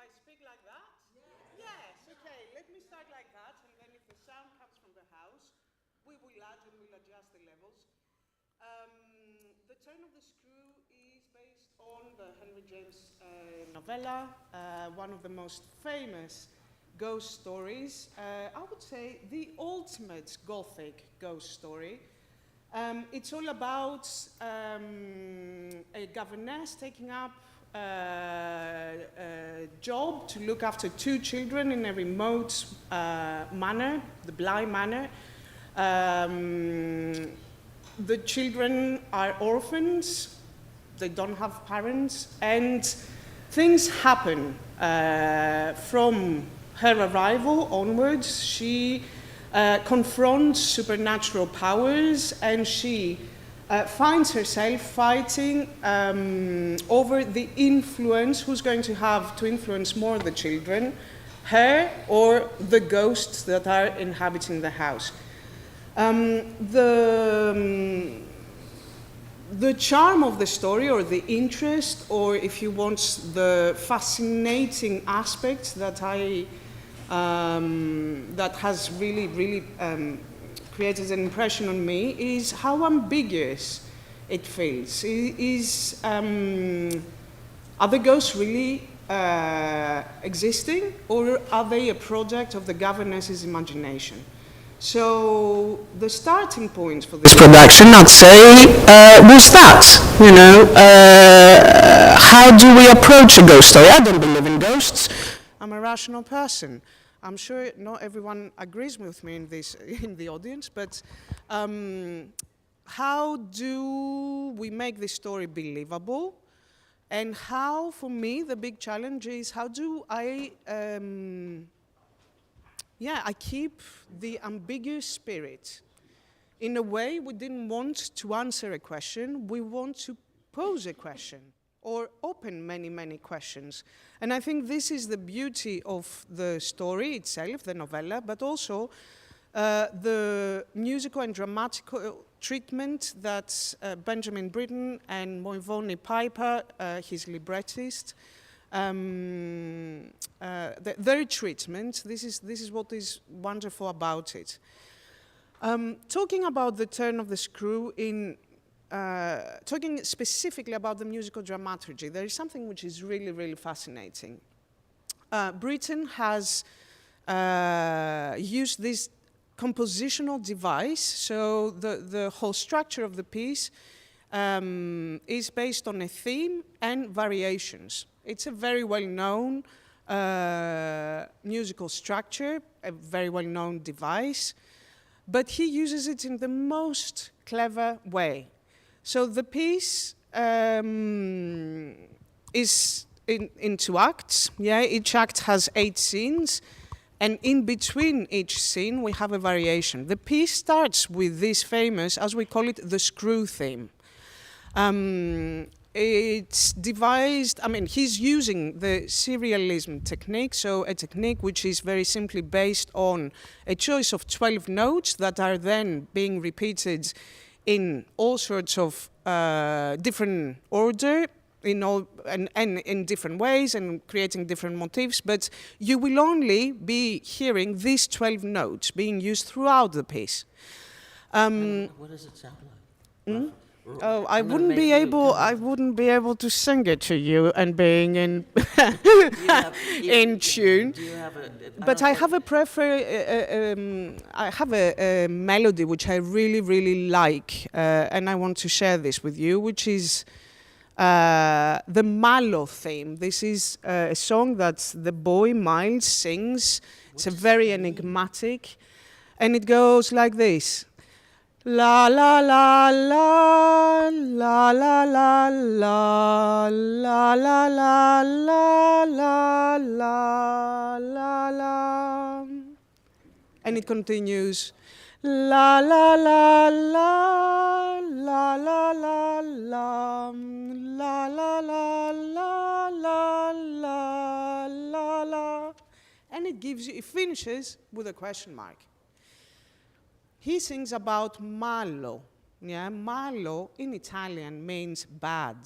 I speak like that? Yes, okay, let me start like that, and then if the sound comes from the house, we will add and we'll adjust the levels. The Turn of the Screw is based on the Henry James novella, one of the most famous ghost stories. I would say the ultimate Gothic ghost story. It's all about a governess taking up a job to look after two children in a remote manor, the Bly Manor. The children are orphans, they don't have parents, and things happen from her arrival onwards. She confronts supernatural powers, and she finds herself fighting over the influence, who's going to have to influence more the children, her or the ghosts that are inhabiting the house. The charm of the story, or the interest, or if you want, the fascinating aspect that that has really created an impression on me, is how ambiguous it feels. Are the ghosts really existing, or are they a product of the governess's imagination? So the starting point for this production, I'd say, was that. You know, how do we approach a ghost story? I don't believe in ghosts. I'm a rational person. I'm sure not everyone agrees with me in this in the audience, but how do we make this story believable? And how, for me, the big challenge is, how do I I keep the ambiguous spirit. In a way, we didn't want to answer a question, we want to pose a question, or open many questions. And I think this is the beauty of the story itself, the novella, but also the musical and dramatical treatment that Benjamin Britten and Moivone Piper, his librettist, their treatment, this is what is wonderful about it. Talking about the Turn of the Screw, talking specifically about the musical dramaturgy, there is something which is really fascinating. Britten has used this compositional device, so the whole structure of the piece is based on a theme and variations. It's a very well-known musical structure, a very well-known device, but he uses it in the most clever way. So the piece is in 2 acts. Yeah, each act has 8 scenes, and in between each scene we have a variation. The piece starts with this famous, as we call it, the screw theme. It's devised, he's using the serialism technique, so a technique which is very simply based on a choice of 12 notes that are then being repeated in all sorts of different order, and in different ways, and creating different motifs, but you will only be hearing these 12 notes being used throughout the piece. What does it sound like? Oh, I wouldn't be able to sing it to you and being in in tune. But I have a melody which I really like, and I want to share this with you, which is the Malo theme. This is a song that the boy Miles sings. It's a very enigmatic, and it goes like this. La la la la la la la la la la la la la la la, and it continues. La la la la la la la la la la la la la la la, and it finishes with a question mark. He sings about malo. Yeah, malo in Italian means bad.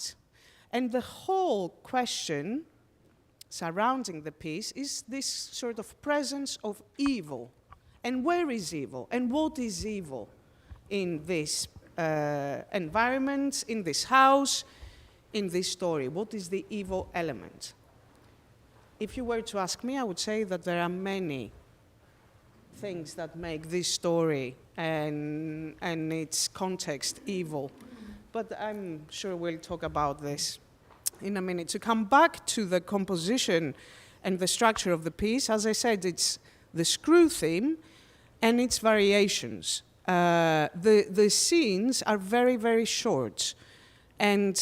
And the whole question surrounding the piece is this sort of presence of evil. And where is evil? And what is evil in this environment, in this house, in this story? What is the evil element? If you were to ask me, I would say that there are many things that make this story and its context evil. But I'm sure we'll talk about this in a minute. To come back to the composition and the structure of the piece, as I said, it's the screw theme and its variations. The scenes are very, very short, and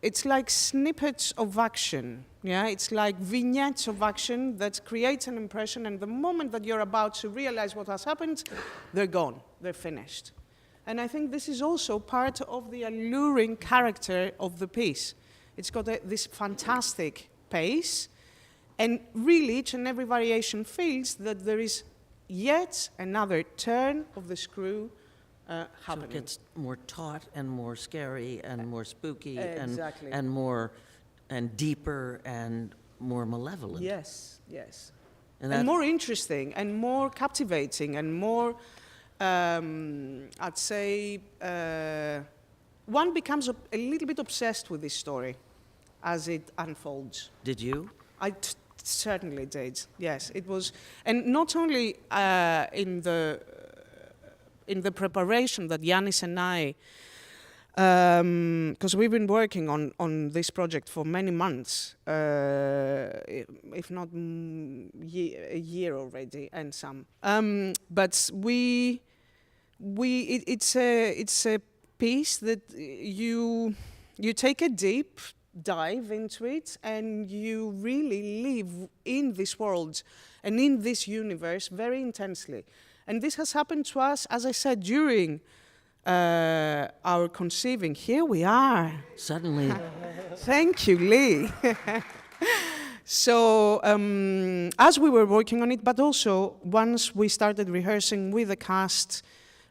it's like snippets of action. Yeah, it's like vignettes of action that create an impression, and the moment that you're about to realize what has happened, they're gone, they're finished. And I think this is also part of the alluring character of the piece. It's got this fantastic pace, and really each and every variation feels that there is yet another turn of the screw happening. So it gets more taut and more scary and more spooky Exactly. and more and deeper and more malevolent. Yes, yes. And more interesting and more captivating and more, I'd say, one becomes a little bit obsessed with this story as it unfolds. Did you? I certainly did, yes. It was, and not only in the preparation that Yannis and I, because we've been working on this project for many months, if not a year already, and some. But it's a piece that you take a deep dive into it, and you really live in this world and in this universe very intensely. And this has happened to us, as I said, during our conceiving. Here we are. Suddenly. Thank you, Lee. So as we were working on it, but also once we started rehearsing with the cast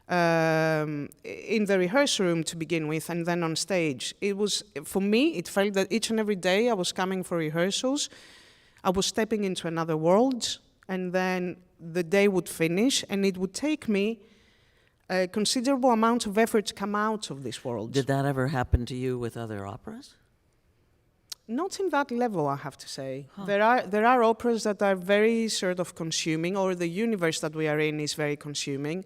in the rehearsal room to begin with, and then on stage, it was, for me, it felt that each and every day I was coming for rehearsals, I was stepping into another world, and then the day would finish, and it would take me a considerable amount of effort to come out of this world. Did that ever happen to you with other operas? Not in that level, I have to say. Huh. There are operas that are very sort of consuming, or the universe that we are in is very consuming.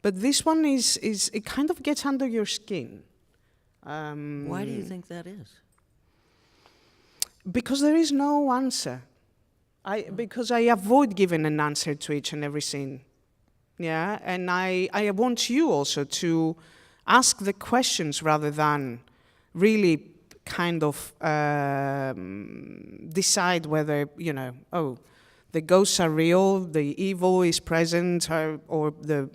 But this one is it kind of gets under your skin. Why do you think that is? Because there is no answer. Because I avoid giving an answer to each and every scene. Yeah, and I want you also to ask the questions rather than really kind of decide whether, the ghosts are real, the evil is present, or the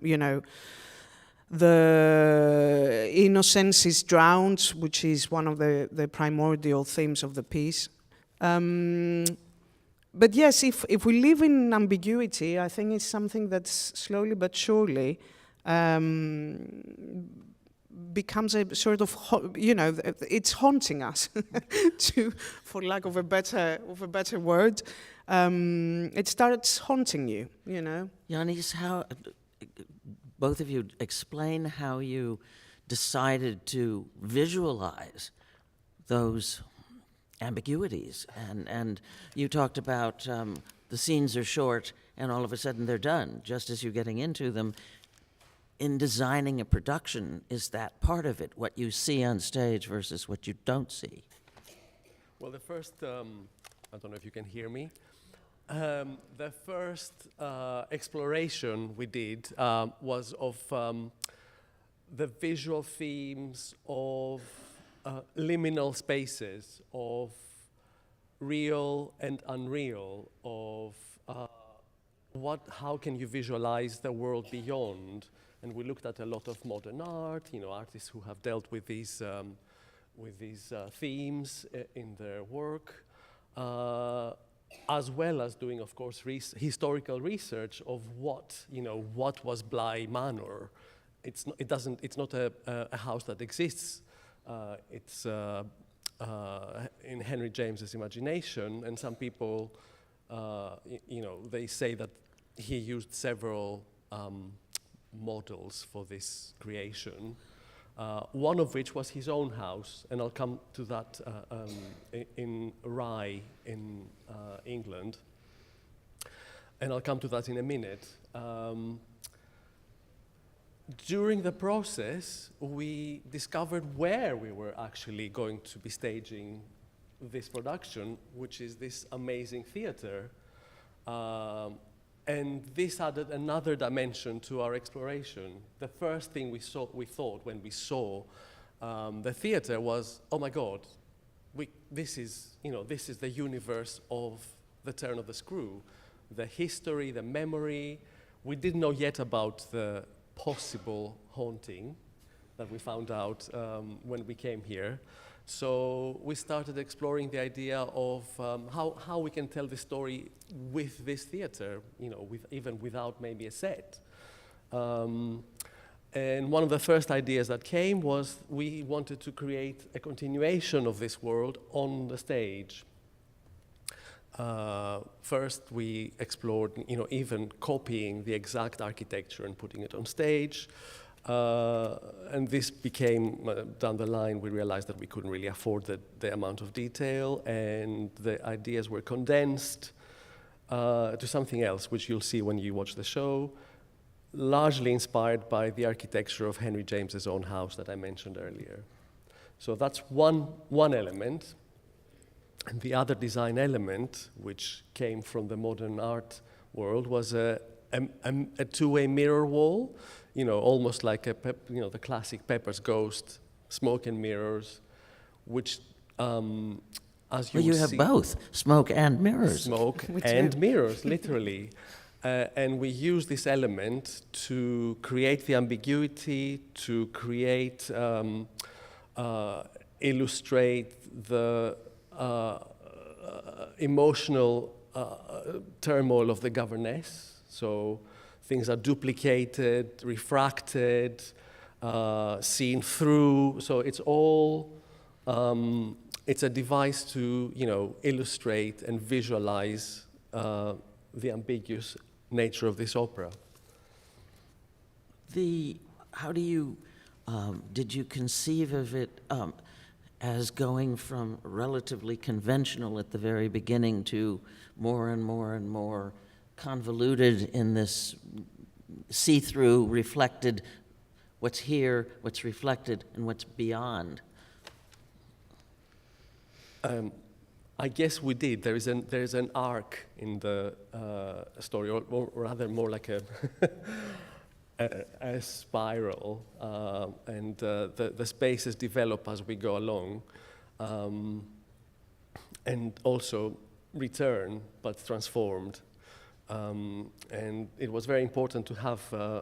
innocence is drowned, which is one of the primordial themes of the piece. But yes, if we live in ambiguity, I think it's something that's slowly but surely becomes a sort of, it's haunting us, for lack of a better word. It starts haunting you, Yannis, how, both of you, explain how you decided to visualize those ambiguities. And you talked about the scenes are short and all of a sudden they're done, just as you're getting into them. In designing a production, is that part of it, what you see on stage versus what you don't see? Well, the first, I don't know if you can hear me. The first exploration we did was of the visual themes of liminal spaces, of real and unreal, of how can you visualize the world beyond. And we looked at a lot of modern art, artists who have dealt with these themes in their work, as well as doing, of course, historical research of what was Bly Manor. It's not a house that exists. It's in Henry James's imagination, and some people, they say that he used several models for this creation, one of which was his own house, and I'll come to that in Rye in England, and I'll come to that in a minute. During the process, we discovered where we were actually going to be staging this production, which is this amazing theater. And this added another dimension to our exploration. The first thing we thought when we saw the theater was, oh my God, this is the universe of The Turn of the Screw. The history, the memory. We didn't know yet about the possible haunting that we found out when we came here. So we started exploring the idea of how we can tell the story with this theater, even without maybe a set. And one of the first ideas that came was we wanted to create a continuation of this world on the stage. First, we explored, even copying the exact architecture and putting it on stage. And this became, down the line, we realized that we couldn't really afford the amount of detail, and the ideas were condensed to something else, which you'll see when you watch the show, largely inspired by the architecture of Henry James's own house that I mentioned earlier. So that's one element. And the other design element, which came from the modern art world, was a two-way mirror wall, almost like the classic Pepper's Ghost, smoke and mirrors, which, as you have both, smoke and mirrors. Smoke and mirrors, literally. And we use this element to create the ambiguity, to create, illustrate the emotional turmoil of the governess. So things are duplicated, refracted, seen through. So it's all, it's a device to, illustrate and visualize the ambiguous nature of this opera. How do you, did you conceive of it as going from relatively conventional at the very beginning to more and more and more convoluted in this see-through, reflected, what's here, what's reflected, and what's beyond? I guess we did. There is an arc in the story, or rather more like a spiral, and the spaces develop as we go along, and also return, but transformed. And it was very important to have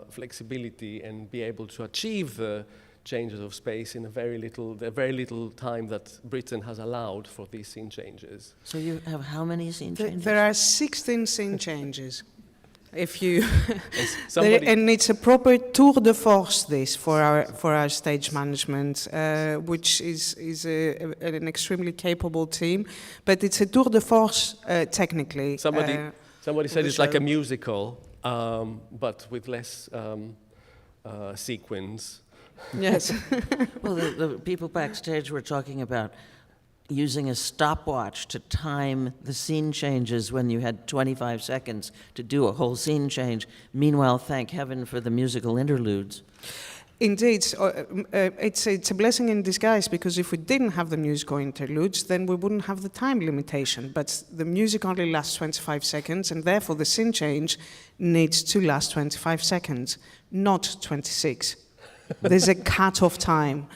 flexibility and be able to achieve the changes of space in the very little time that Britain has allowed for these scene changes. So you have how many scene changes? There are 16 scene changes. If you and it's a proper tour de force, this for our stage management, which is an extremely capable team, but it's a tour de force technically. Somebody said it's like a musical, but with less sequence. Yes. Well, the people backstage were talking about using a stopwatch to time the scene changes when you had 25 seconds to do a whole scene change. Meanwhile, thank heaven for the musical interludes. Indeed, it's a blessing in disguise, because if we didn't have the musical interludes, then we wouldn't have the time limitation. But the music only lasts 25 seconds, and therefore the scene change needs to last 25 seconds, not 26. There's a cut-off time.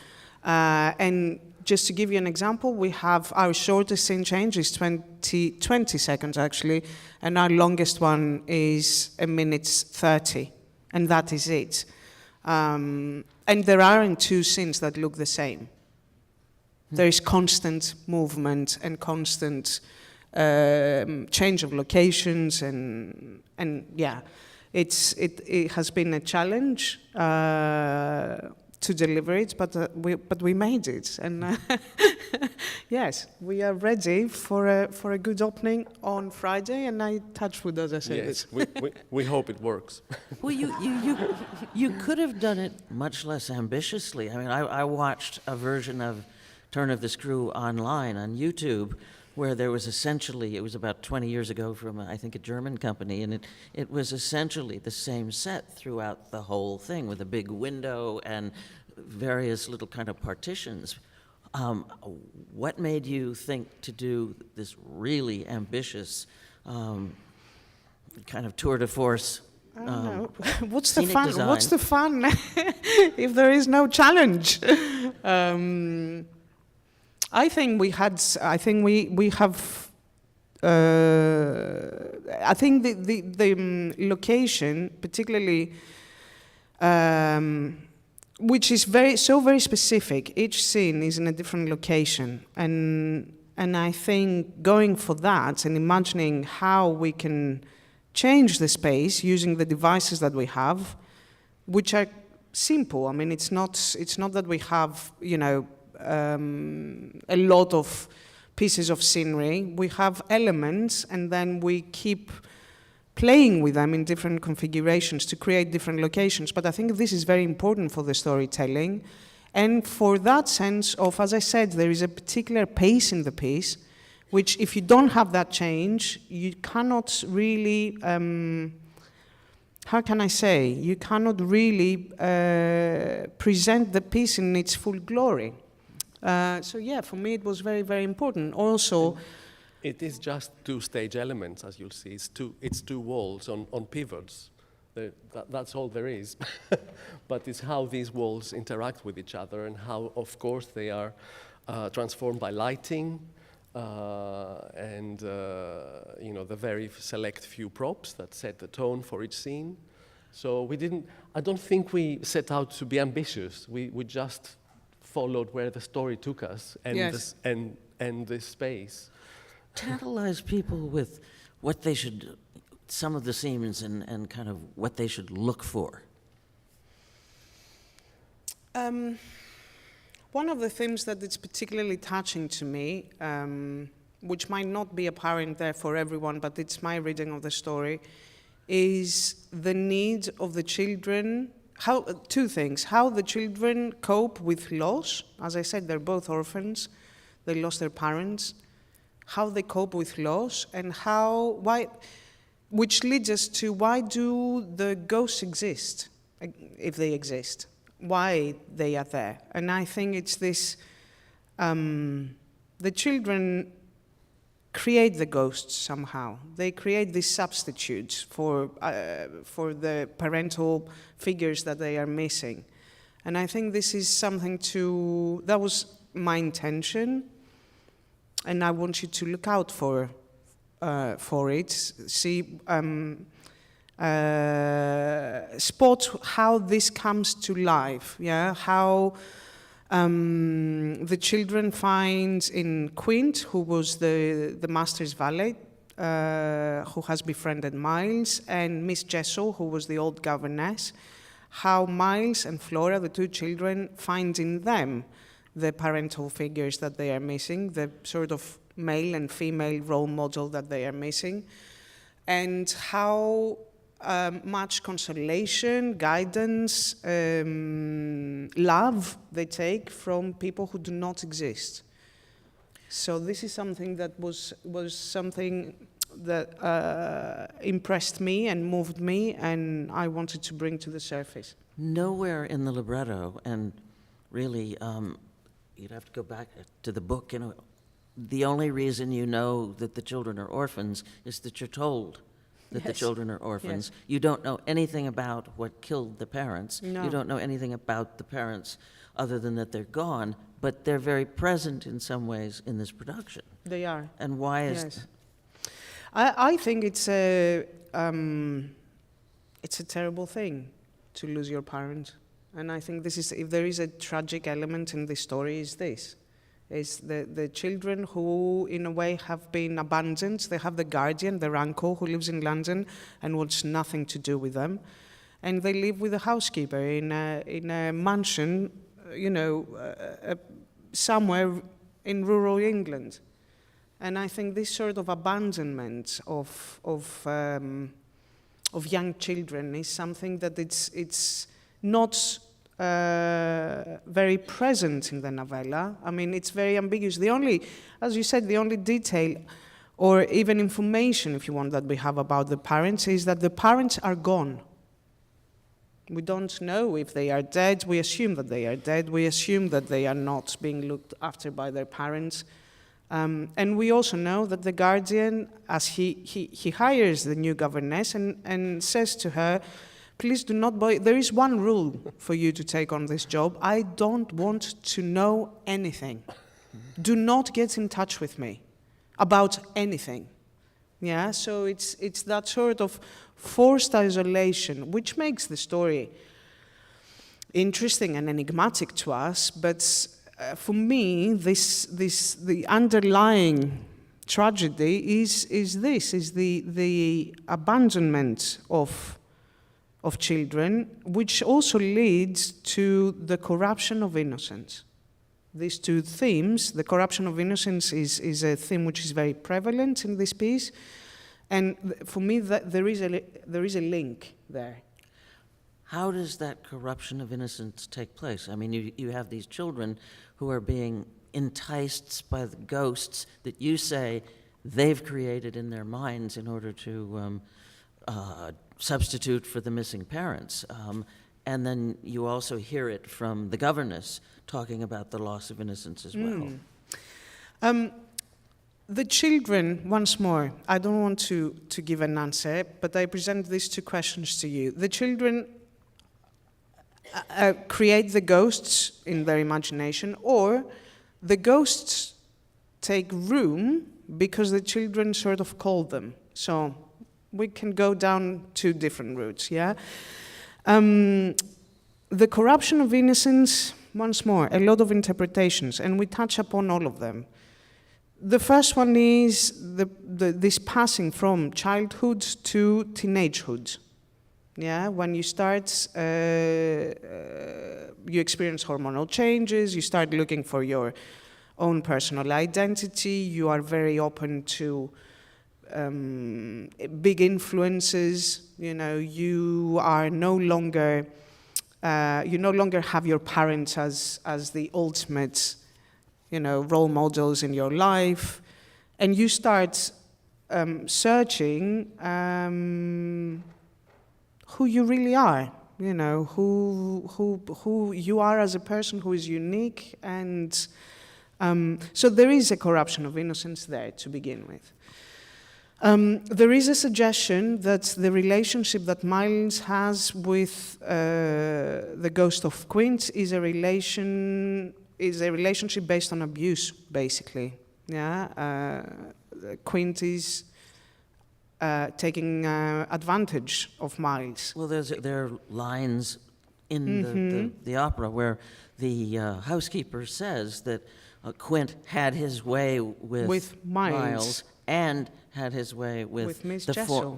And just to give you an example, we have our shortest scene change is 20 seconds, actually, and our longest one is 1:30, and that is it. And there aren't two scenes that look the same. There is constant movement and constant change of locations, and yeah, it has been a challenge to deliver it, but we made it, and yes, we are ready for a good opening on Friday. And I touch wood as I say Yes, this. we hope it works. Well, you could have done it much less ambitiously. I mean, I watched a version of Turn of the Screw online on YouTube, where there was essentially, it was about 20 years ago from, I think, a German company, and it was essentially the same set throughout the whole thing, with a big window and various little kind of partitions. What made you think to do this really ambitious kind of tour de force? I don't know. What's the scenic fun? design? What's the fun if there is no challenge? I think we have. I think the location, particularly, which is very specific. Each scene is in a different location, and I think going for that and imagining how we can change the space using the devices that we have, which are simple. I mean, it's not that we have, a lot of pieces of scenery. We have elements, and then we keep playing with them in different configurations to create different locations. But I think this is very important for the storytelling. And for that sense of, as I said, there is a particular pace in the piece, which if you don't have that change, you cannot really, how can I say, you cannot really present the piece in its full glory. So yeah, for me it was very, very important. Also, It is just two stage elements, as you'll see. It's two walls on pivots. That's all there is. But it's how these walls interact with each other, and how, of course, they are transformed by lighting and the very select few props that set the tone for each scene. So I don't think we set out to be ambitious. We just followed where the story took us and Yes. and this space. Tantalize people with what they should, some of the scenes and kind of what they should look for. One of the themes that is particularly touching to me, which might not be apparent there for everyone, but it's my reading of the story, is the need of the children. Two things: how the children cope with loss. As I said, they're both orphans; they lost their parents. How they cope with loss, and which leads us to why do the ghosts exist, if they exist? Why they are there? And I think it's this: the children create the ghosts somehow. They create these substitutes for the parental figures that they are missing. And I think this is something that was my intention, and I want you to look out for it. See, spot how this comes to life. Yeah, how. The children find in Quint, who was the master's valet, who has befriended Miles, and Miss Jessel, who was the old governess, how Miles and Flora, the two children, find in them the parental figures that they are missing, the sort of male and female role model that they are missing, and how much consolation, guidance, love they take from people who do not exist. So this is something that was something that impressed me and moved me, and I wanted to bring to the surface. Nowhere in the libretto, and really, you'd have to go back to the book. The only reason you know that the children are orphans is that you're told that the children are orphans. Yes. You don't know anything about what killed the parents. No. You don't know anything about the parents other than that they're gone, but they're very present in some ways in this production. They are. And why is Yes. I think it's a terrible thing to lose your parent. And I think if there is a tragic element in this story, is this. Is the children who, in a way, have been abandoned. They have the guardian, their uncle, who lives in London and wants nothing to do with them. and they live with a housekeeper in a mansion, somewhere in rural England. And I think this sort of abandonment of young children is something that it's not very present in the novella. I mean, it's very ambiguous. As you said, the only detail or even information, if you want, that we have about the parents is that the parents are gone. We don't know if they are dead. We assume that they are dead. We assume that they are not being looked after by their parents. And we also know that the guardian, as he hires the new governess and says to her, please do not bother. There is one rule for you to take on this job. I don't want to know anything. Do not get in touch with me about anything. Yeah, so it's that sort of forced isolation, which makes the story interesting and enigmatic to us. But for me, the underlying tragedy is the abandonment of children, which also leads to the corruption of innocence. These two themes, the corruption of innocence is a theme which is very prevalent in this piece, and for me there is a link there. How does that corruption of innocence take place? I mean, you have these children who are being enticed by the ghosts that you say they've created in their minds in order to substitute for the missing parents. And then you also hear it from the governess talking about the loss of innocence as well. The children, once more, I don't want to give an answer, but I present these two questions to you. The children create the ghosts in their imagination, or the ghosts take room because the children sort of call them. So we can go down two different routes, yeah? The corruption of innocence, once more, a lot of interpretations, and we touch upon all of them. The first one is this passing from childhood to teenagehood. Yeah, when you start, you experience hormonal changes, you start looking for your own personal identity, you are very open to big influences, you are no longer have your parents as the ultimate, role models in your life, and you start searching who you really are, who you are as a person who is unique, and so there is a corruption of innocence there to begin with. There is a suggestion that the relationship that Miles has with the ghost of Quint is a relationship based on abuse, basically. Yeah, Quint is taking advantage of Miles. Well, there are lines in the opera where the housekeeper says that Quint had his way with Miles and had his way with Miss Jessel,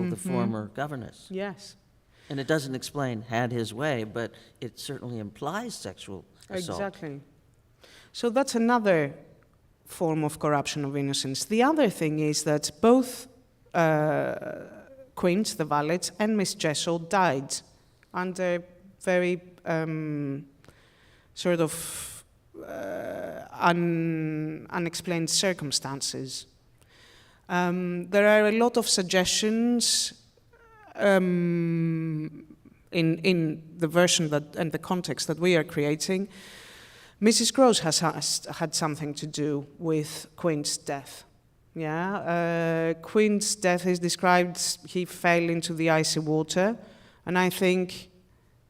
the former governess. Yes. And it doesn't explain had his way, but it certainly implies sexual assault. Exactly. So that's another form of corruption of innocence. The other thing is that both Quint, the valet, and Miss Jessel died under very sort of unexplained circumstances. There are a lot of suggestions in the version and the context that we are creating. Mrs. Gross has had something to do with Quint's death. Yeah, Quint's death is described, he fell into the icy water, and I think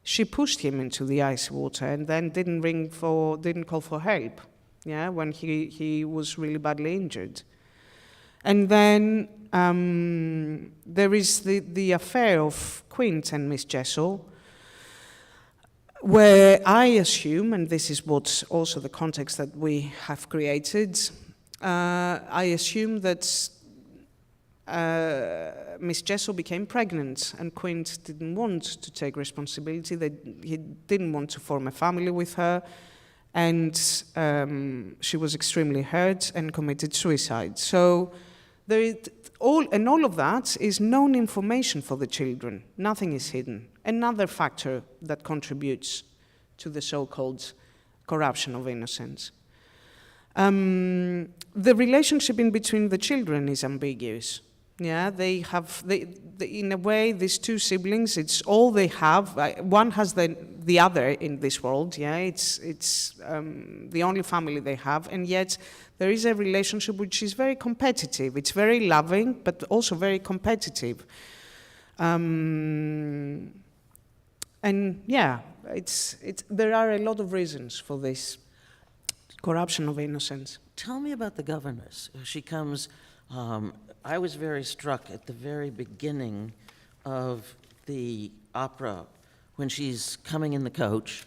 she pushed him into the icy water and then didn't call for help, yeah, when he was really badly injured. And then there is the affair of Quint and Miss Jessel, where I assume, and this is what's also the context that we have created, I assume that Miss Jessel became pregnant, and Quint didn't want to take responsibility. He didn't want to form a family with her, and she was extremely hurt and committed suicide. So all of that is known information for the children. Nothing is hidden. Another factor that contributes to the so-called corruption of innocence. The relationship in between the children is ambiguous. Yeah, in a way, these two siblings, it's all they have. One has the other in this world. Yeah, it's the only family they have, and yet there is a relationship which is very competitive. It's very loving, but also very competitive. And yeah, there are a lot of reasons for this corruption of innocence. Tell me about the governess. She comes. I was very struck at the very beginning of the opera when she's coming in the coach,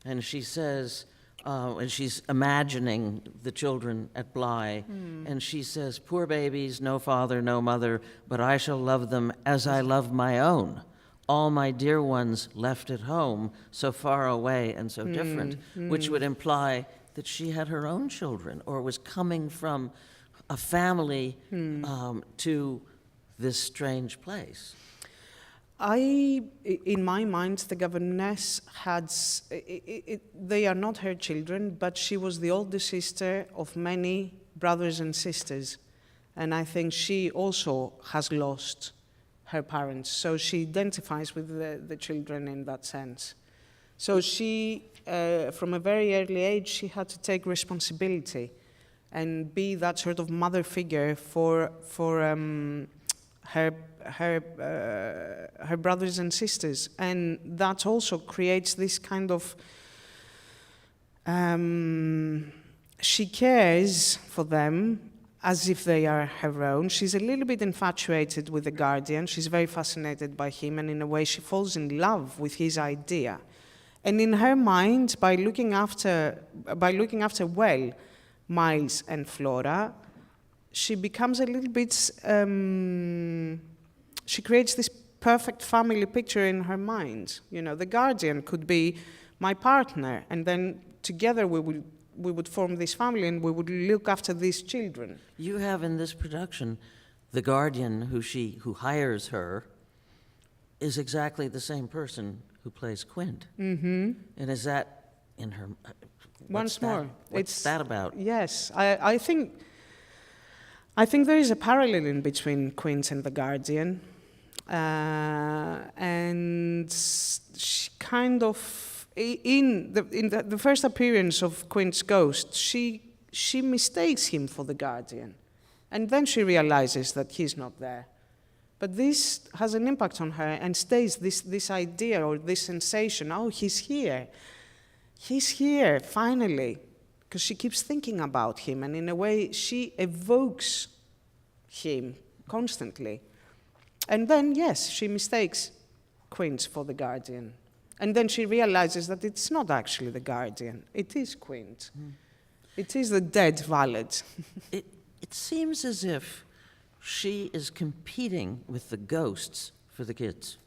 and she says, and she's imagining the children at Bly, and she says, "Poor babies, no father, no mother, but I shall love them as I love my own. All my dear ones left at home, so far away and so different," which would imply that she had her own children or was coming from a family to this strange place. In my mind, the governess they are not her children, but she was the older sister of many brothers and sisters. And I think she also has lost her parents. So she identifies with the children in that sense. So she, from a very early age, she had to take responsibility and be that sort of mother figure for her brothers and sisters. And that also creates this kind of, she cares for them as if they are her own. She's a little bit infatuated with the guardian. She's very fascinated by him, and in a way she falls in love with his idea. And in her mind, by looking after well Miles and Flora, she becomes a little bit, she creates this perfect family picture in her mind. You know, the guardian could be my partner, and then together we would form this family and we would look after these children. You have in this production, the guardian who hires her is exactly the same person who plays Quint. Mm-hmm. And is that in her... Once more, what's that about? Yes, I think there is a parallel in between Quint and the Guardian, and she kind of in the first appearance of Quint's ghost, she mistakes him for the Guardian, and then she realizes that he's not there. But this has an impact on her and stays this idea or this sensation. Oh, he's here. He's here, finally, because she keeps thinking about him, and in a way, she evokes him constantly. And then, yes, she mistakes Quint for the Guardian. And then she realizes that it's not actually the Guardian, it is Quint. It is the dead valet. It seems as if she is competing with the ghosts for the kids.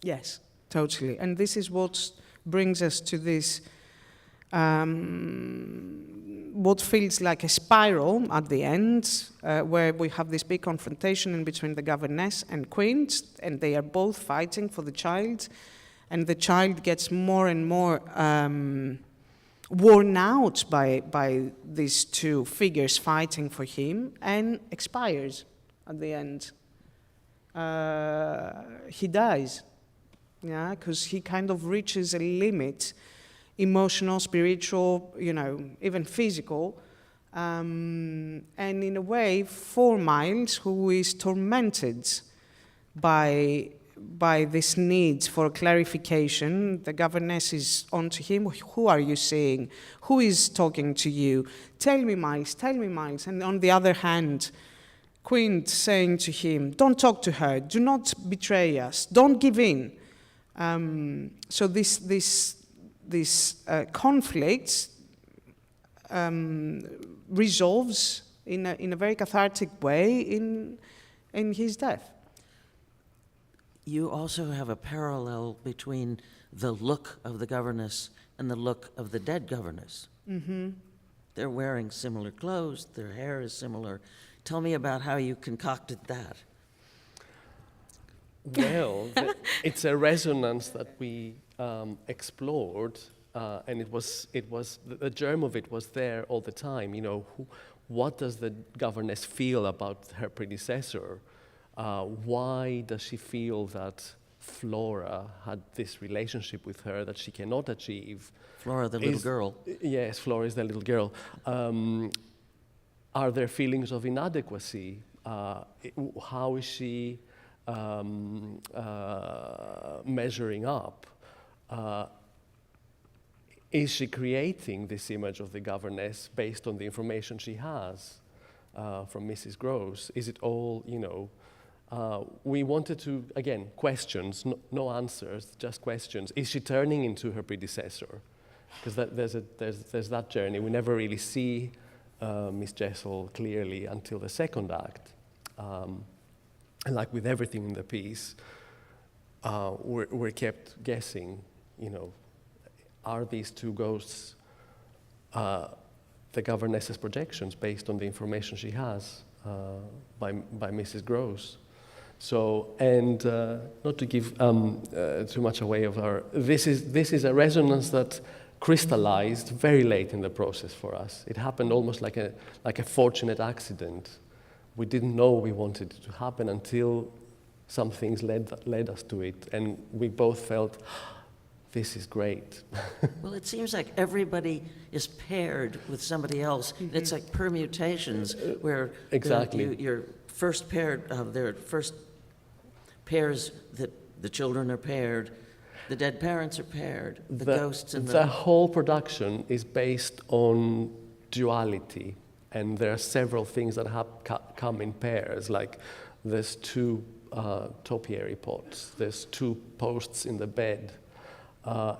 Yes, totally. And this is what brings us to this what feels like a spiral at the end, where we have this big confrontation in between the governess and Quint, and they are both fighting for the child, and the child gets more and more worn out by these two figures fighting for him, and expires at the end. He dies, yeah, because he kind of reaches a limit, emotional, spiritual, even physical. And in a way, for Miles, who is tormented by this need for clarification, the governess is onto him. Who are you seeing? Who is talking to you? Tell me, Miles, tell me, Miles. And on the other hand, Quint saying to him, don't talk to her, do not betray us, don't give in. So this conflict resolves in a very cathartic way in his death. You also have a parallel between the look of the governess and the look of the dead governess. Mm-hmm. They're wearing similar clothes, their hair is similar. Tell me about how you concocted that. Well, it's a resonance that we explored, and the germ of it was there all the time. You know, what does the governess feel about her predecessor? Why does she feel that Flora had this relationship with her that she cannot achieve? Flora, the little girl. Yes, Flora is the little girl. Are there feelings of inadequacy? How is she measuring up? Is she creating this image of the governess based on the information she has from Mrs. Gross? Is it all, you know, we wanted to, again, questions, no answers, just questions. Is she turning into her predecessor? Because there's that journey. We never really see Miss Jessel clearly until the second act. And like with everything in the piece, we're kept guessing, you know, are these two ghosts the governess's projections based on the information she has by Mrs. Gross? So, and not to give too much away of her, this is a resonance that crystallized very late in the process for us. It happened almost like a fortunate accident. We didn't know we wanted it to happen until some things led us to it, and we both felt, this is great. Well, it seems like everybody is paired with somebody else. Mm-hmm. It's like permutations where exactly your first pair of their first pairs that the children are paired, the dead parents are paired, the ghosts and the whole production is based on duality, and there are several things that come in pairs. Like there's two topiary pots, there's two posts in the bed.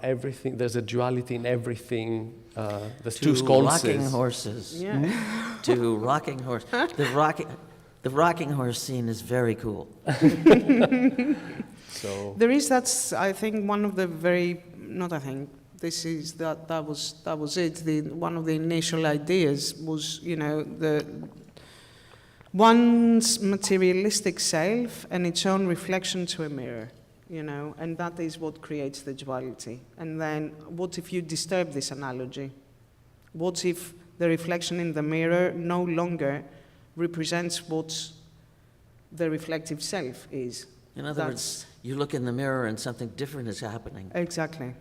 Everything, there's a duality in everything. There's two sconces. Rocking horses. Yeah. Two rocking horses. The rocking horse scene is very cool. So there is, that's, I think, one of the very, not I think, this is, that was it. One of the initial ideas was, you know, one's materialistic self and its own reflection to a mirror. You know, and that is what creates the duality. And then, what if you disturb this analogy? What if the reflection in the mirror no longer represents what the reflective self is? In other words, you look in the mirror and something different is happening. Exactly.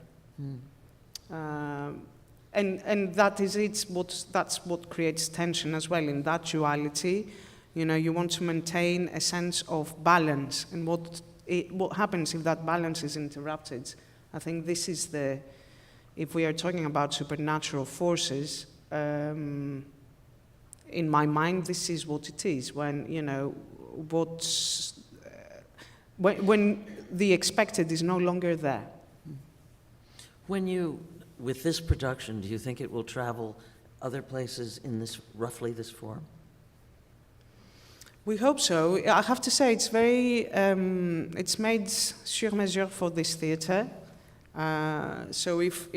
And that is it. That's what creates tension as well. In that duality, you know, you want to maintain a sense of balance, and what happens if that balance is interrupted? I think this is if we are talking about supernatural forces, in my mind, this is what it is. When, you know, when the expected is no longer there. With this production, do you think it will travel other places in roughly this form? We hope so. I have to say, it's very, it's made sur mesure for this theatre. So if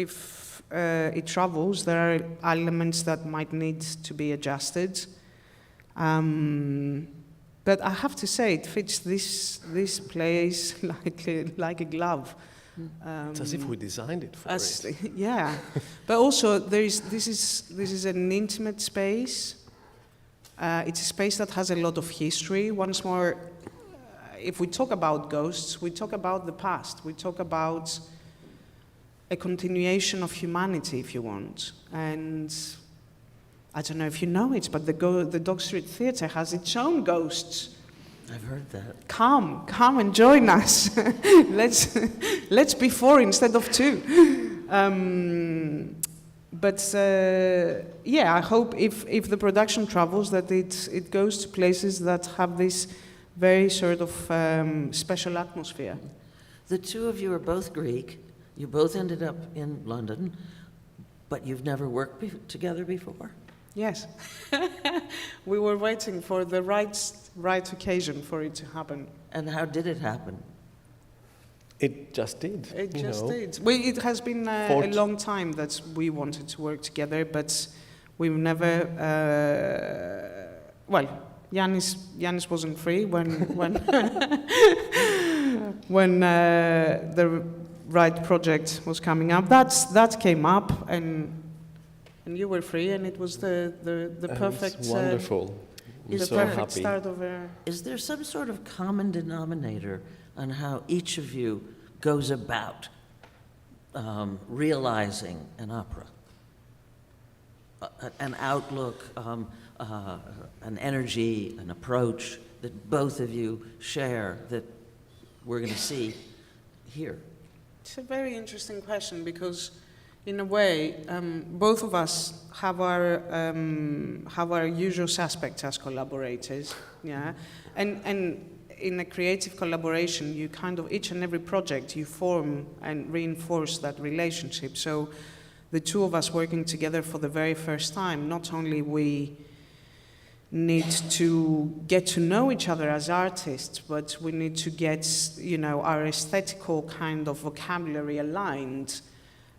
it travels, there are elements that might need to be adjusted. But I have to say, it fits this place like a glove. It's as if we designed it for it. Yeah, but also this is an intimate space. It's a space that has a lot of history. Once more, if we talk about ghosts, we talk about the past. We talk about a continuation of humanity, if you want. And I don't know if you know it, but the Dog Street Theatre has its own ghosts. I've heard that. Come and join us. Let's be 4 instead of 2. But yeah, I hope if the production travels, that it goes to places that have this very sort of special atmosphere. The two of you are both Greek. You both ended up in London, but you've never worked together before? Yes. We were waiting for the right occasion for it to happen. And how did it happen? It just did. It you just know. did. It has been a long time that we wanted to work together, but we've never. Well, Yannis wasn't free when when the right project was coming up. That came up, and you were free, and it was the perfect. It's wonderful. I'm The so perfect happy. start of a. Is there some sort of common denominator on how each of you goes about realizing an opera? An outlook, an energy, an approach that both of you share that we're going to see here? It's a very interesting question because, in a way, both of us have our usual suspects as collaborators, yeah, and in a creative collaboration, you kind of each and every project you form and reinforce that relationship. So, the two of us working together for the very first time, not only we need to get to know each other as artists, but we need to get, our aesthetical kind of vocabulary aligned.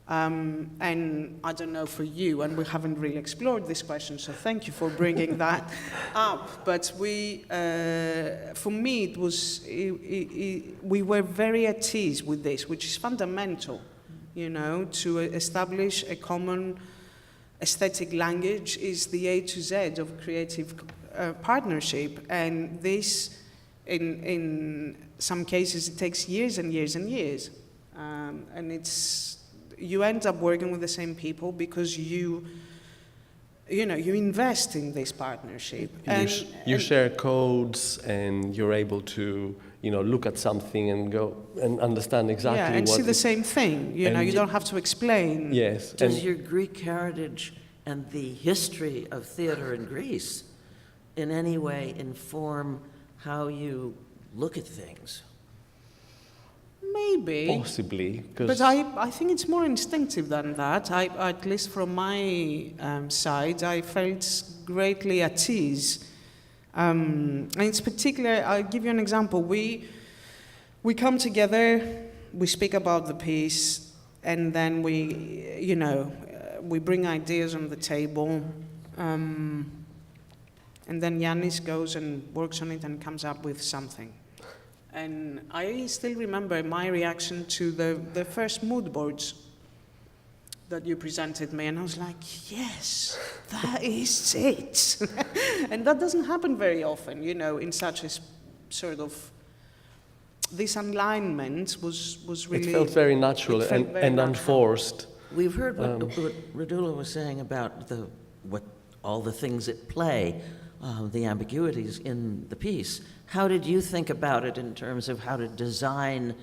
And I don't know for you, and we haven't really explored this question, so thank you for bringing that up. But for me, it was, we were very at ease with this, which is fundamental, to establish a common aesthetic language is the A to Z of creative partnership. And this, in some cases, it takes years and years and years. And you end up working with the same people because you invest in this partnership. You share codes, and you're able to, look at something and go and understand exactly what. Yeah, and see the same thing. You don't have to explain. Yes. Does your Greek heritage and the history of theater in Greece in any way inform how you look at things? Maybe. Possibly. But I think it's more instinctive than that. At least from my side, I felt greatly at ease. And it's particular, I'll give you an example. We come together, we speak about the piece, and then we bring ideas on the table. And then Yannis goes and works on it and comes up with something. And I still remember my reaction to the first mood boards that you presented me, and I was like, yes, that is it. And that doesn't happen very often, in such a sort of, this alignment was really... It felt very natural and unforced. We've heard what Rodula was saying about all the things at play, the ambiguities in the piece. How did you think about it in terms of how to design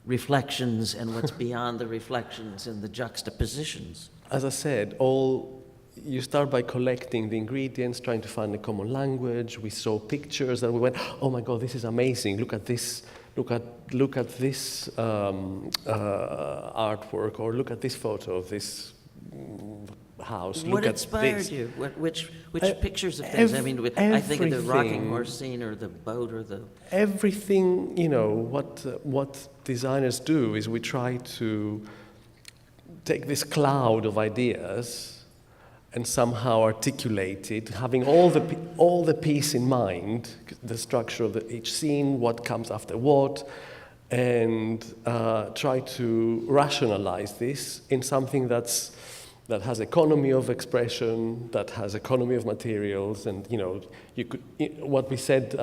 reflections and what's beyond the reflections and the juxtapositions? As I said, you start by collecting the ingredients, trying to find a common language. We saw pictures and we went, oh my God, this is amazing. Look at this. Look at this artwork, or look at this photo of this house. What inspired you? Which pictures of things? I mean, I think of the rocking horse scene, or the boat, or the... Everything, what designers do is we try to take this cloud of ideas and somehow articulate it, having all the piece in mind, the structure of each scene, what comes after what, and try to rationalize this in something that has economy of expression, that has economy of materials, and what we said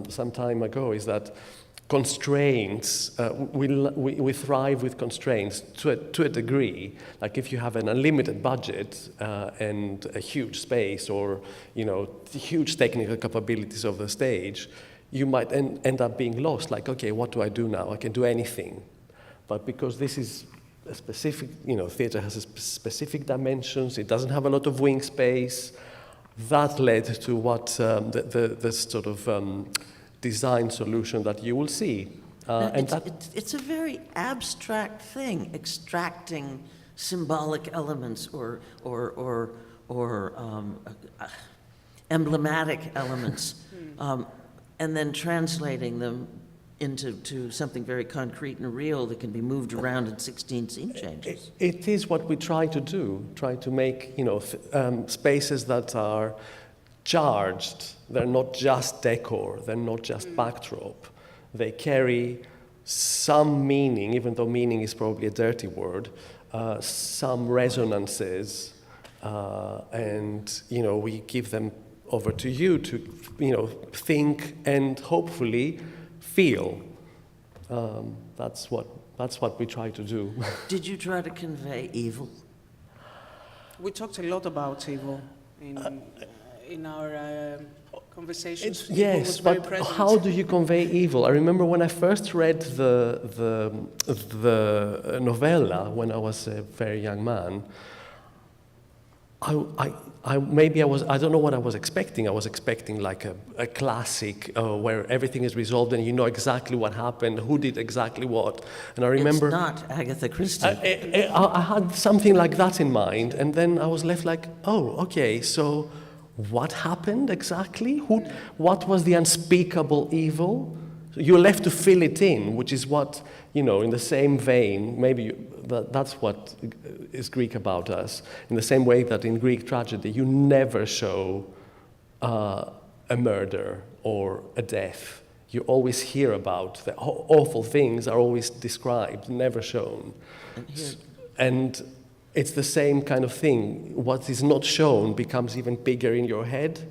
some time ago is that constraints, we thrive with constraints to a degree. Like if you have an unlimited budget and a huge space, or huge technical capabilities of the stage, you might end up being lost. Like, okay, what do I do now? I can do anything. But because this is a specific, theater has a specific dimensions, it doesn't have a lot of wing space, that led to what the sort of design solution that you will see. It's a very abstract thing, extracting symbolic elements or emblematic elements, and then translating them into something very concrete and real that can be moved around in 16 scene changes. It is what we try to do, try to make, spaces that are charged. They're not just decor, they're not just backdrop. They carry some meaning, even though meaning is probably a dirty word, some resonances, and, we give them over to you to, think and hopefully feel. That's what we try to do. Did you try to convey evil? We talked a lot about evil in our conversations. Yes, but how do you convey evil? I remember when I first read the novella when I was a very young man. I don't know what I was expecting. I was expecting like a classic where everything is resolved and you know exactly what happened, who did exactly what. And I remember... It's not Agatha Christie. I had something like that in mind, and then I was left like, oh, okay, so what happened exactly? What was the unspeakable evil? You're left to fill it in, which is what, in the same vein, maybe that's what is Greek about us. In the same way that in Greek tragedy, you never show a murder or a death. You always hear about the awful things are always described, never shown. And it's the same kind of thing. What is not shown becomes even bigger in your head.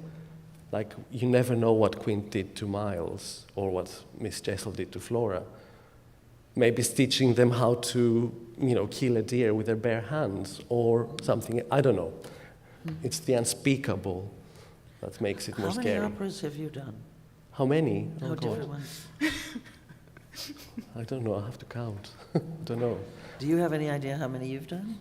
Like, you never know what Quint did to Miles or what Miss Jessel did to Flora. Maybe it's teaching them how to, kill a deer with their bare hands or something. I don't know. It's the unspeakable that makes it more scary. How many operas have you done? How many? How different ones? I don't know. I have to count. I don't know. Do you have any idea how many you've done?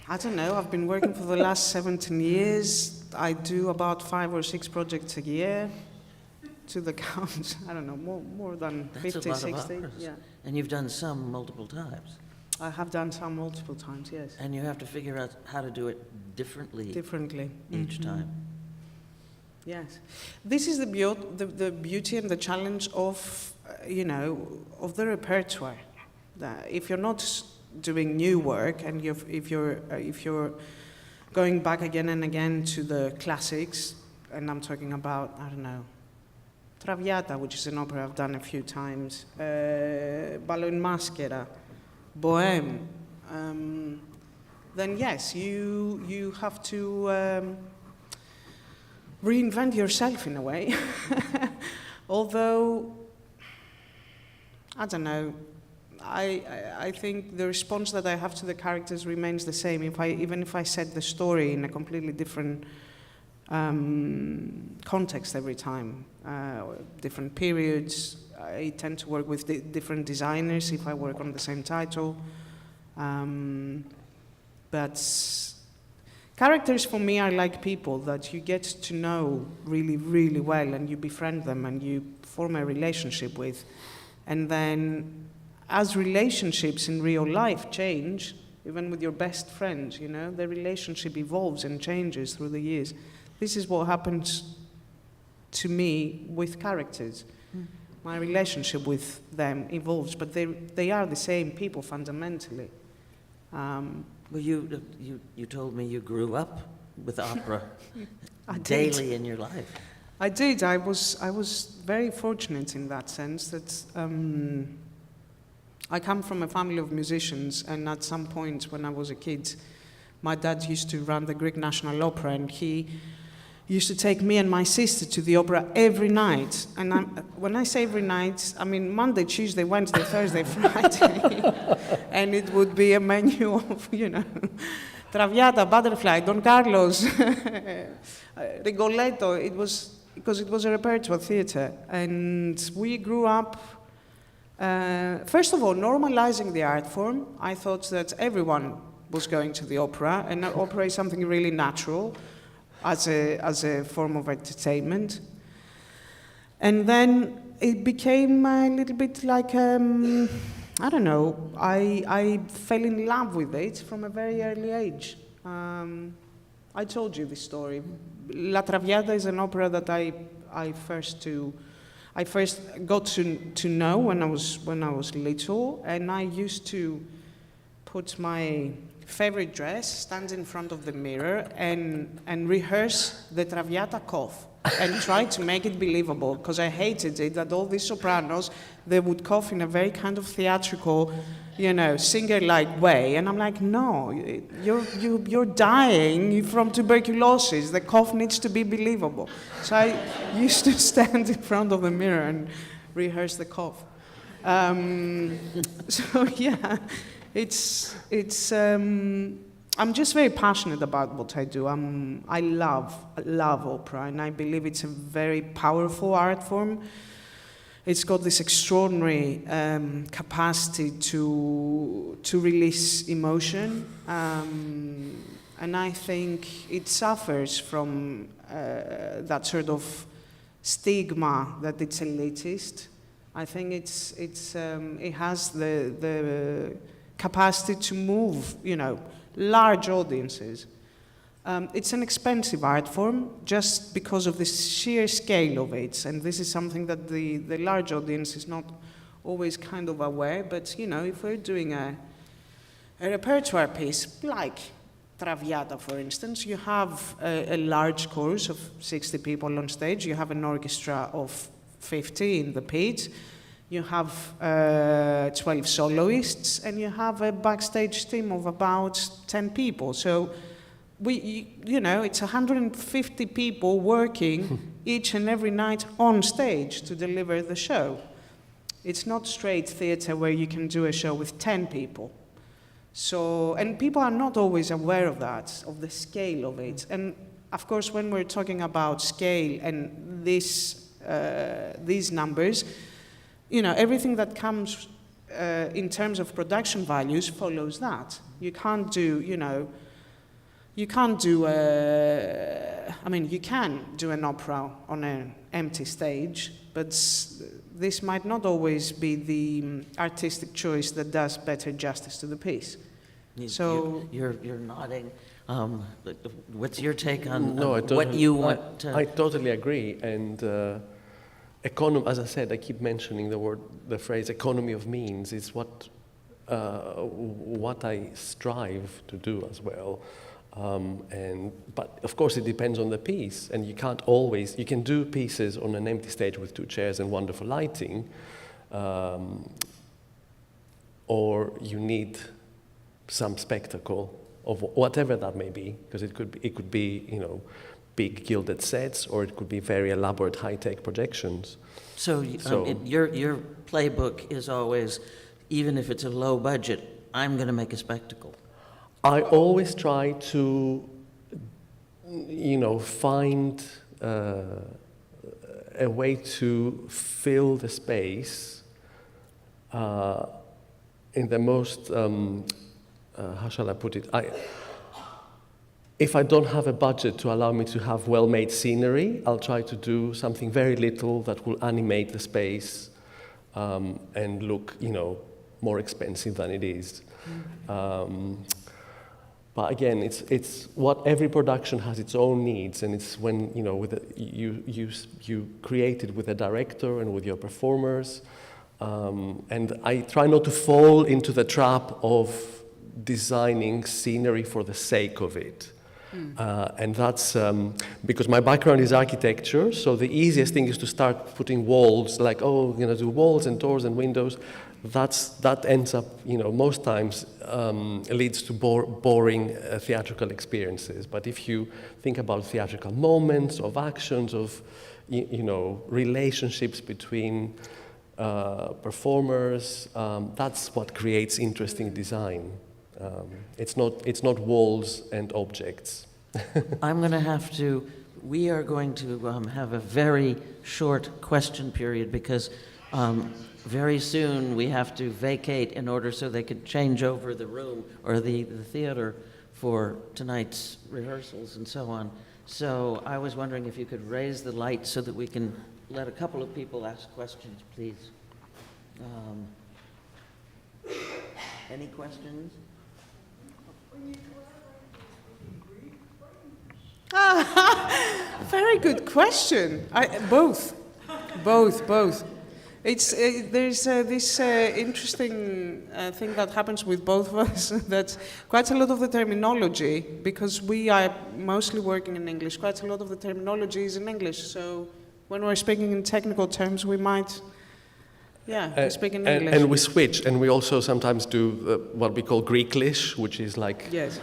I don't know. I've been working for the last 17 years. I do about 5 or 6 projects a year. To the count, I don't know, more than That's 50, a lot 60. of operas. Yeah. And you've done some multiple times. I have done some multiple times, yes. And you have to figure out how to do it differently each time. Yes. This is the beauty and the challenge of, of the repertoire. That if you're not doing new work and if you're going back again and again to the classics, and I'm talking about, I don't know, Traviata, which is an opera I've done a few times, Ballo in Maschera, Bohème, then yes, you have to reinvent yourself in a way. Although, I don't know, I think the response that I have to the characters remains the same. Even if I set the story in a completely different context every time, different periods. I tend to work with different designers if I work on the same title. But characters for me are like people that you get to know really, really well, and you befriend them and you form a relationship with. And then as relationships in real life change, even with your best friends, the relationship evolves and changes through the years. This is what happens to me with characters. My relationship with them evolves, but they are the same people fundamentally. Well, you told me you grew up with opera daily in your life. I did. I was very fortunate in that sense that I come from a family of musicians, and at some point when I was a kid, my dad used to run the Greek National Opera, and he used to take me and my sister to the opera every night. And when I say every night, I mean Monday, Tuesday, Wednesday, Thursday, Friday. And it would be a menu of, Traviata, Butterfly, Don Carlos, Rigoletto. It was because it was a repertoire theatre. And we grew up, first of all, normalizing the art form. I thought that everyone was going to the opera, and opera is something really natural as a form of entertainment. And then it became a little bit like I don't know, I fell in love with it from a very early age. I told you this story. La Traviata is an opera that I first got to know when I was little, and I used to put my favorite dress, stand in front of the mirror, and rehearse the Traviata cough and try to make it believable, because I hated it that all these sopranos, they would cough in a very kind of theatrical, singer-like way, and I'm like, no, you're dying from tuberculosis. The cough needs to be believable. So I used to stand in front of the mirror and rehearse the cough. So yeah, I'm just very passionate about what I do. I love opera, and I believe it's a very powerful art form. It's got this extraordinary capacity to release emotion, and I think it suffers from that sort of stigma that it's elitist. I think it has the capacity to move, large audiences. It's an expensive art form just because of the sheer scale of it, and this is something that the large audience is not always kind of aware, but if we're doing a repertoire piece like Traviata, for instance, you have a large chorus of 60 people on stage, you have an orchestra of 50 in the pit, you have 12 soloists, and you have a backstage team of about 10 people. So it's 150 people working each and every night on stage to deliver the show. It's not straight theater where you can do a show with 10 people. So, and people are not always aware of that, of the scale of it. And of course, when we're talking about scale and these numbers, everything that comes in terms of production values follows that. You can't do, you can do an opera on an empty stage, but this might not always be the artistic choice that does better justice to the piece. You're nodding. What's your take on what you want to... I totally agree, and as I said, I keep mentioning the phrase economy of means is what I strive to do as well. But of course it depends on the piece, and you can do pieces on an empty stage with 2 chairs and wonderful lighting, or you need some spectacle of whatever that may be, because it could be big gilded sets, or it could be very elaborate high-tech projections. So your playbook is always, even if it's a low budget, I'm going to make a spectacle. I always try to, find a way to fill the space in the most, how shall I put it? If I don't have a budget to allow me to have well-made scenery, I'll try to do something very little that will animate the space and look, more expensive than it is. But again, it's what every production has its own needs, and it's when you create it with a director and with your performers, and I try not to fall into the trap of designing scenery for the sake of it. And that's because my background is architecture, so the easiest thing is to start putting walls, like, do walls and doors and windows. That ends up, most times leads to boring theatrical experiences. But if you think about theatrical moments, of actions, of relationships between performers, that's what creates interesting design. It's not walls and objects. We are going to have a very short question period because very soon we have to vacate in order so they could change over the room or the theater for tonight's rehearsals and so on. So I was wondering if you could raise the light so that we can let a couple of people ask questions, please. Any questions? Very good question. Both. There's this interesting thing that happens with both of us, that quite a lot of the terminology, because we are mostly working in English, quite a lot of the terminology is in English. So when we're speaking in technical terms, we might, speak in English. And we switch, and we also sometimes do what we call Greeklish, which is like Yes.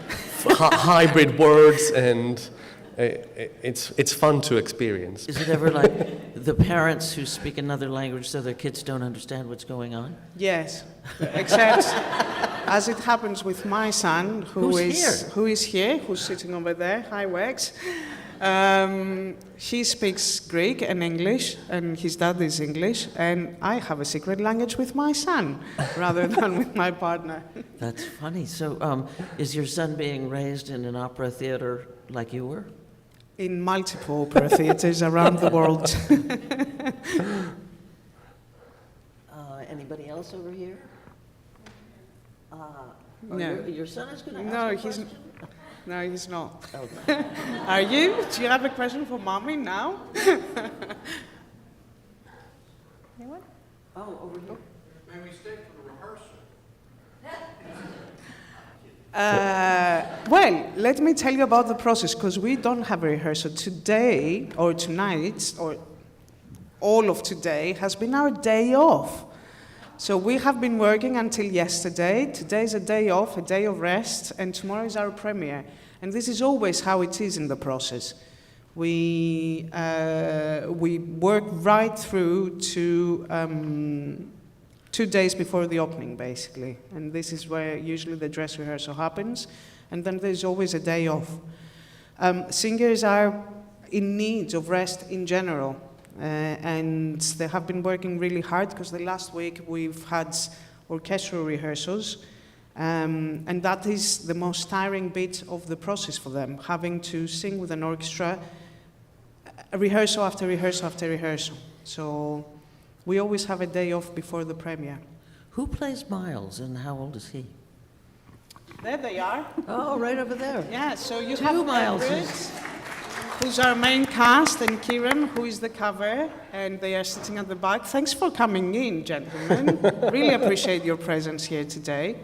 hybrid words, and it's fun to experience. Is it ever like the parents who speak another language so their kids don't understand what's going on? Yes, except as it happens with my son, who is here, who's sitting over there. Hi, Wex. He speaks Greek and English, and his dad is English, and I have a secret language with my son rather than with my partner. That's funny. So, is your son being raised in an opera theater like you were? In multiple opera theaters around the world. Anybody else over here? No. Your son is going to No, ask a question? No, he's not. Okay. Are you? Do you have a question for mommy now? Anyone? Oh, over here. May we stay for the rehearsal? Well, let me tell you about the process, because we don't have a rehearsal. Today, or tonight, or all of today, has been our day off. So we have been working until yesterday. Today is a day off, a day of rest, and tomorrow is our premiere. And this is always how it is in the process. We work right through to 2 days before the opening, basically. And this is where usually the dress rehearsal happens. And then there's always a day off. Singers are in need of rest in general. And they have been working really hard, because the last week we've had orchestral rehearsals. And that is the most tiring bit of the process for them, having to sing with an orchestra, rehearsal after rehearsal after rehearsal. So we always have a day off before the premiere. Who plays Miles, and how old is he? There they are. Oh, right over there. Yeah, so you Two have Mileses. Everett, who's our main cast, and Kieran, who is the cover, and they are sitting at the back. Thanks for coming in, gentlemen. Really appreciate your presence here today.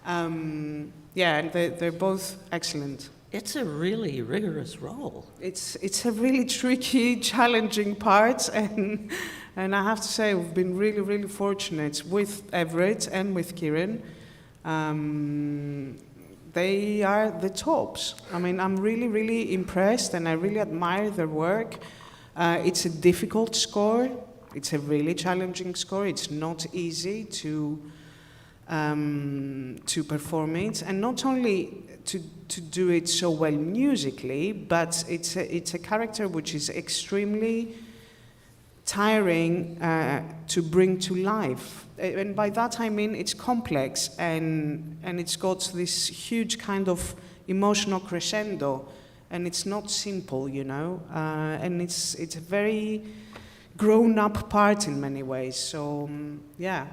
And they're both excellent. It's a really rigorous role. It's a really tricky, challenging part, and I have to say we've been really, really fortunate with Everett and with Kieran. They are the tops. I mean, I'm really, really impressed, and I really admire their work. It's a difficult score. It's a really challenging score. It's not easy to perform it, and not only to do it so well musically, but it's a character which is extremely tiring to bring to life. And by that I mean it's complex, and it's got this huge kind of emotional crescendo, and it's not simple, you know, and it's a very grown-up part in many ways. So yeah.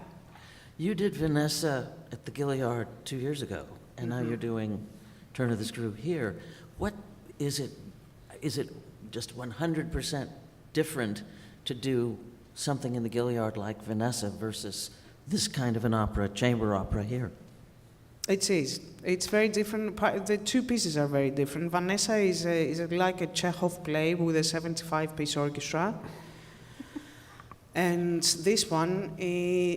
You did Vanessa at the Gilliard 2 years ago, and now you're doing Turn of the Screw here. What is it? Is it just 100% different to do something in the Gilliard like Vanessa versus this kind of an opera, chamber opera here? It is. It's very different. The two pieces are very different. Vanessa is like a Chekhov play with a 75-piece orchestra. And this one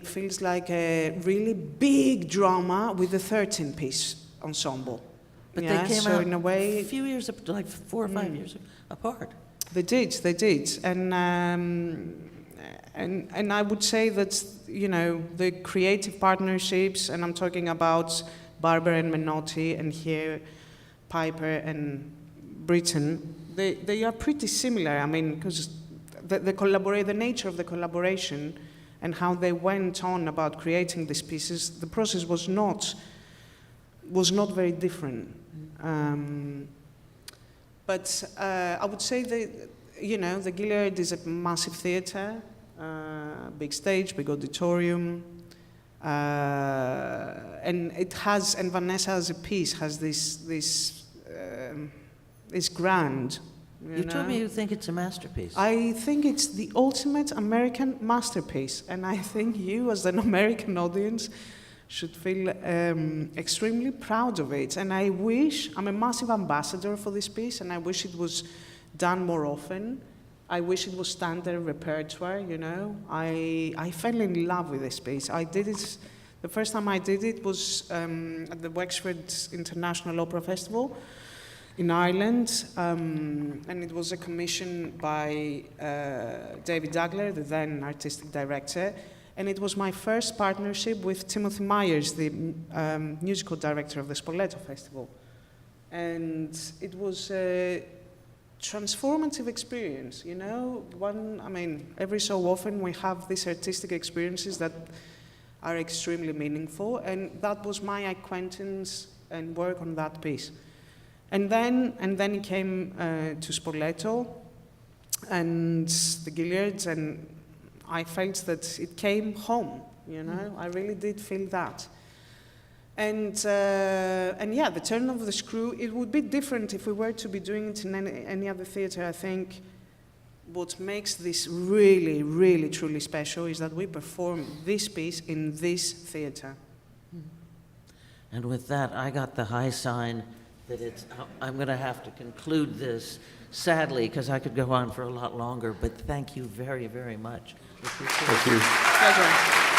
feels like a really big drama with a 13-piece ensemble. But yeah, they came so out in a way, a few years, like 4 or 5 years apart. They did. And I would say that, you know, the creative partnerships, and I'm talking about Barber and Menotti, and here Piper and Britten, they are pretty similar. I mean, because the nature of the collaboration and how they went on about creating these pieces, the process was not very different. But I would say that, you know, the Gilliard is a massive theatre, big stage, big auditorium. And it has, and Vanessa as a piece has this grand. You told me you think it's a masterpiece. I think it's the ultimate American masterpiece, and I think you, as an American audience, should feel extremely proud of it. And I wish, I'm a massive ambassador for this piece, and I wish it was done more often. I wish it was standard repertoire, you know. I fell in love with this piece. I did it, the first time I did it was at the Wexford International Opera Festival in Ireland, and it was a commission by David Dagler, the then artistic director, and it was my first partnership with Timothy Myers, the musical director of the Spoleto Festival. And it was a transformative experience, you know? Every so often we have these artistic experiences that are extremely meaningful, and that was my acquaintance and work on that piece. And then it came to Spoleto and the Gilliards, and I felt that it came home, you know? I really did feel that. And yeah, the turn of the screw, it would be different if we were to be doing it in any other theater. I think what makes this really, really, truly special is that we perform this piece in this theater. And with that, I got the high sign that I'm going to have to conclude this, sadly, because I could go on for a lot longer, but thank you very, very much. Thank you. Pleasure.